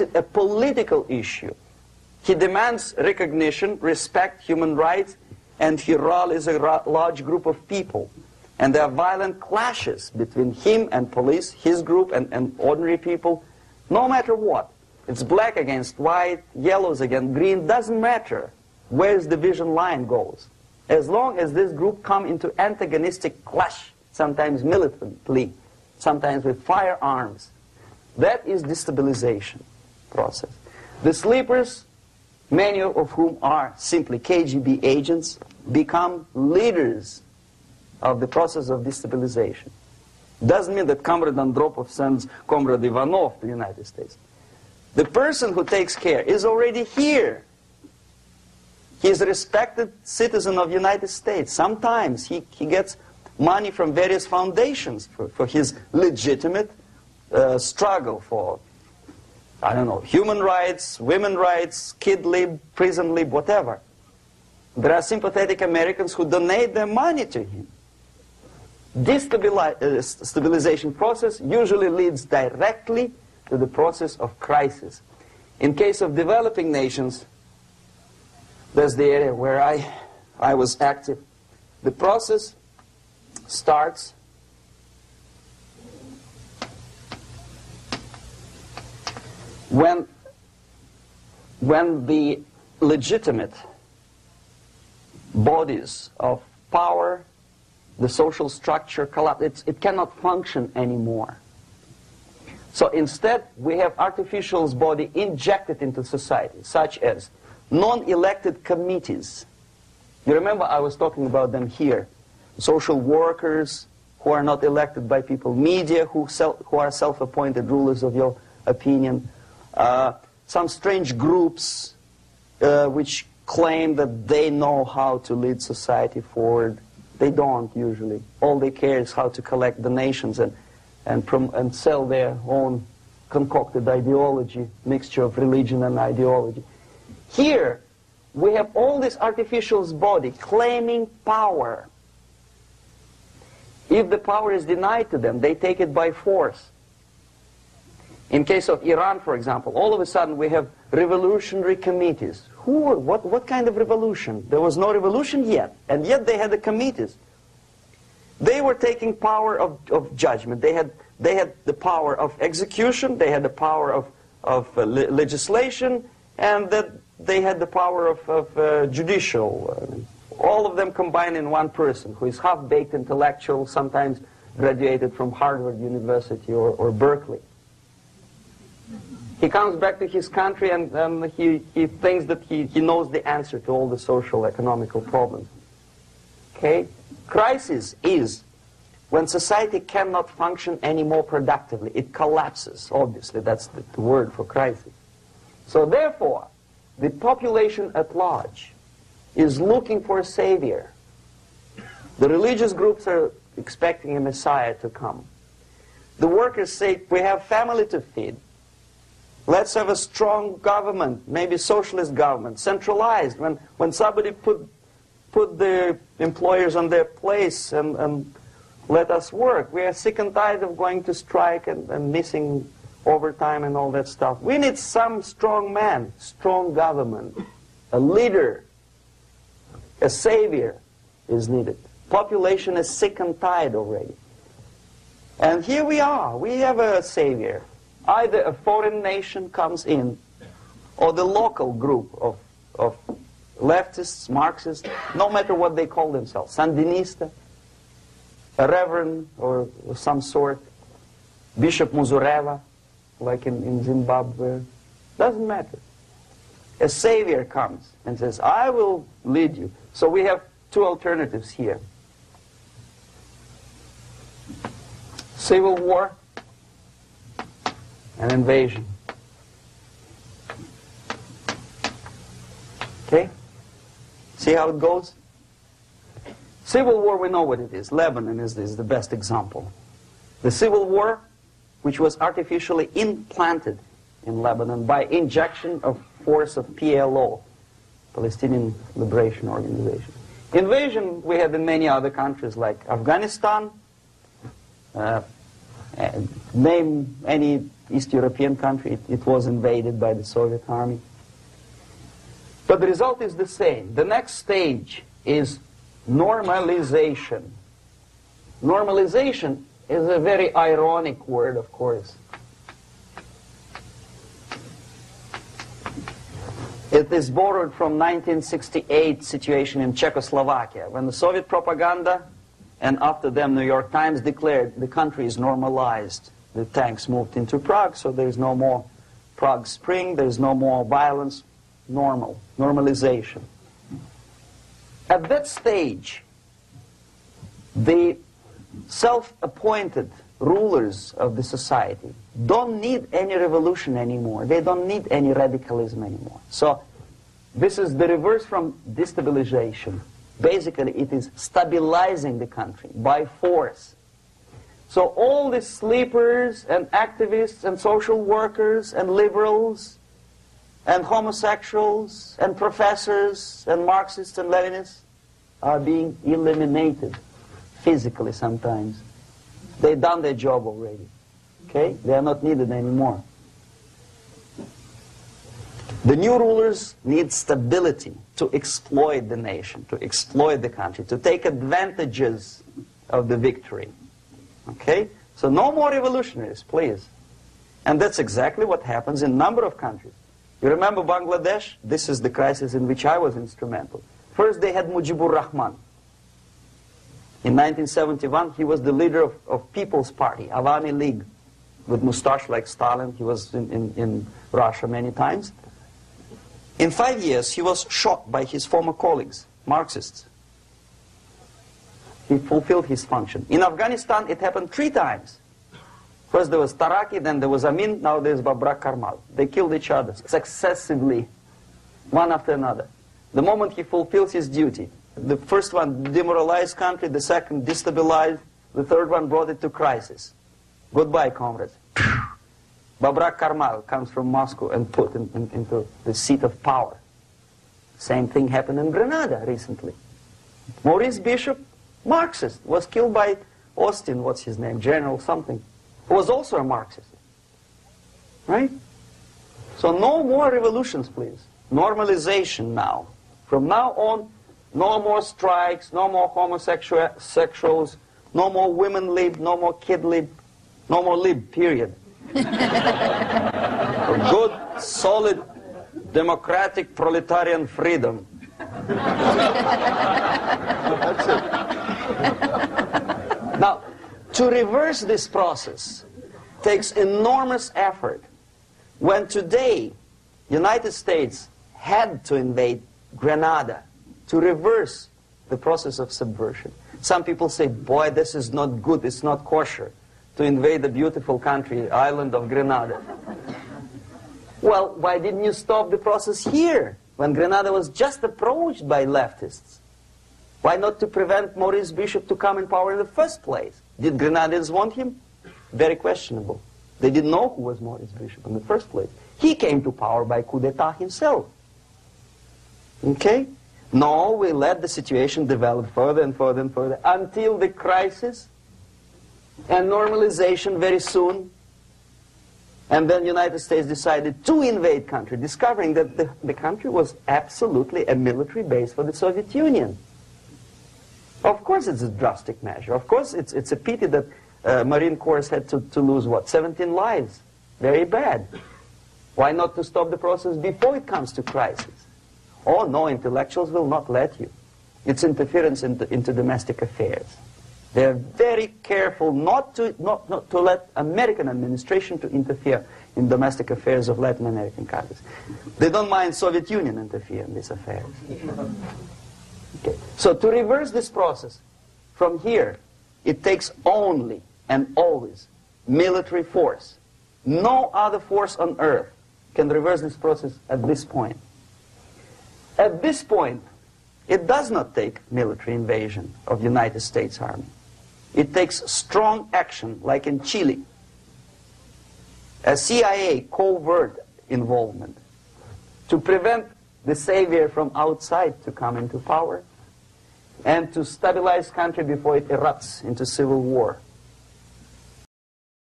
it a political issue. He demands recognition, respect, human rights, and he rallies a large group of people. And there are violent clashes between him and police, his group and ordinary people, no matter what. It's black against white, yellows against green, doesn't matter where his division line goes. As long as this group come into antagonistic clash, sometimes militantly, sometimes with firearms, that is destabilization process. The sleepers, many of whom are simply KGB agents, become leaders of the process of destabilization. Doesn't mean that Comrade Andropov sends Comrade Ivanov to the United States. The person who takes care is already here. He is a respected citizen of the United States. Sometimes he gets money from various foundations for his legitimate struggle for, I don't know, human rights, women's rights, kid lib, prison lib, whatever. There are sympathetic Americans who donate their money to him. This stabilization process usually leads directly to the process of crisis. In case of developing nations, that's the area where I was active. The process starts when the legitimate bodies of power, the social structure collapse. It cannot function anymore. So instead, we have artificial body injected into society, such as non-elected committees. You remember I was talking about them here. Social workers who are not elected by people, media who are self-appointed rulers of your opinion, some strange groups which claim that they know how to lead society forward. They don't usually. All they care is how to collect donations and sell their own concocted ideology, mixture of religion and ideology. Here, we have all this artificial body claiming power. If the power is denied to them, they take it by force. In case of Iran, for example, all of a sudden we have revolutionary committees. What kind of revolution? There was no revolution yet, and yet they had the committees. They were taking power of judgment. They had the power of execution, they had the power of legislation, and that they had the power of judicial. All of them combined in one person, who is half-baked intellectual, sometimes graduated from Harvard University or Berkeley. He comes back to his country and he thinks that he knows the answer to all the social, economical problems. Okay? Crisis is when society cannot function any more productively. It collapses, obviously. That's the word for crisis. So therefore, the population at large is looking for a savior. The religious groups are expecting a Messiah to come. The workers say, we have family to feed. Let's have a strong government, maybe socialist government, centralized. When somebody put the employers on their place and let us work. We are sick and tired of going to strike and missing overtime and all that stuff. We need some strong man, strong government, a leader, a savior is needed. Population is sick and tired already. And here we are. We have a savior. Either a foreign nation comes in, or the local group of leftists, Marxists, no matter what they call themselves, Sandinista, a reverend or some sort, Bishop Muzureva, like in Zimbabwe, doesn't matter. A savior comes and says, I will lead you. So we have two alternatives here. Civil war and invasion. Okay? See how it goes? Civil war, we know what it is. Lebanon is the best example. The civil war, which was artificially implanted in Lebanon by injection of force of PLO, Palestinian Liberation Organization. Invasion we have in many other countries like Afghanistan. Name any East European country. It was invaded by the Soviet army. But the result is the same. The next stage is normalization. Normalization is a very ironic word, of course. It is borrowed from 1968 situation in Czechoslovakia, when the Soviet propaganda, and after them New York Times, declared the country is normalized. The tanks moved into Prague, so there is no more Prague Spring, there is no more violence. Normalization. At that stage, the self-appointed rulers of the society don't need any revolution anymore. They don't need any radicalism anymore. So this is the reverse from destabilization. Basically, it is stabilizing the country by force. So all the sleepers and activists and social workers and liberals and homosexuals and professors and Marxists and Leninists are being eliminated physically sometimes. They've done their job already. Okay? They are not needed anymore. The new rulers need stability to exploit the nation, to exploit the country, to take advantages of the victory. Okay? So no more revolutionaries, please. And that's exactly what happens in a number of countries. You remember Bangladesh? This is the crisis in which I was instrumental. First they had Mujibur Rahman. In 1971, he was the leader of People's Party, Awami League, with mustache like Stalin. He was in Russia many times. In 5 years, he was shot by his former colleagues, Marxists. He fulfilled his function. In Afghanistan, it happened 3 times. First there was Taraki, then there was Amin, now there's Babrak Karmal. They killed each other successively, one after another. The moment he fulfills his duty, the first one demoralized country, the second destabilized, the third one brought it to crisis. Goodbye, comrades. Babrak Karmal comes from Moscow and put into the seat of power. Same thing happened in Grenada recently. Maurice Bishop, Marxist, was killed by Austin, what's his name, General something, who was also a Marxist. Right? So no more revolutions, please. Normalization now. From now on, no more strikes, no more homosexuals, no more women lib, no more kid lib, no more lib, period. A good, solid, democratic, proletarian freedom. That's it. Now, to reverse this process takes enormous effort. When today, United States had to invade Grenada to reverse the process of subversion. Some people say, boy, this is not good, it's not kosher to invade the beautiful country, island of Grenada. Well, why didn't you stop the process here, when Grenada was just approached by leftists? Why not to prevent Maurice Bishop to come in power in the first place? Did Grenadians want him? Very questionable. They didn't know who was Maurice Bishop in the first place. He came to power by coup d'etat himself. Okay? No, we let the situation develop further and further and further until the crisis and normalization very soon. And then the United States decided to invade country, discovering that the country was absolutely a military base for the Soviet Union. Of course it's a drastic measure. Of course it's a pity that Marine Corps had to lose, what, 17 lives. Very bad. Why not to stop the process before it comes to crisis? Oh no, intellectuals will not let you. It's interference into domestic affairs. They're very careful not to let American administration to interfere in domestic affairs of Latin American countries. They don't mind Soviet Union interfere in these affairs. Okay. So to reverse this process, from here, it takes only and always military force. No other force on earth can reverse this process at this point. At this point, it does not take military invasion of the United States Army. It takes strong action, like in Chile. A CIA covert involvement to prevent the savior from outside to come into power and to stabilize country before it erupts into civil war.